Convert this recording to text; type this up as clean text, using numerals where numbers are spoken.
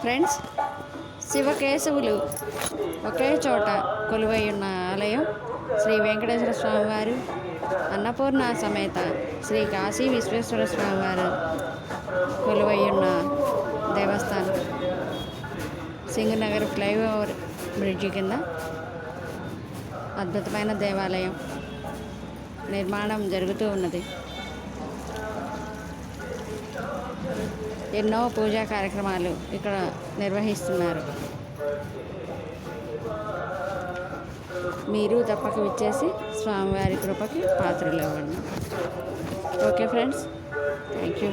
Friends, శివకేశవులు ఒకే చోట కొలువై ఉన్న ఆలయం శ్రీ వెంకటేశ్వర స్వామివారు, అన్నపూర్ణ సమేత శ్రీ కాశీ విశ్వేశ్వర స్వామివారు కొలువై ఉన్న దేవస్థానం. సింగనగర్ ఫ్లైఓవర్ బ్రిడ్జి కింద అద్భుతమైన దేవాలయం నిర్మాణం జరుగుతూ ఉన్నది. ఎన్నో పూజా కార్యక్రమాలు ఇక్కడ నిర్వహిస్తున్నారు. మీరు తప్పక విచ్చేసి స్వామివారి కృపకి పాత్రలు ఇవ్వండి. Okay friends, thank you.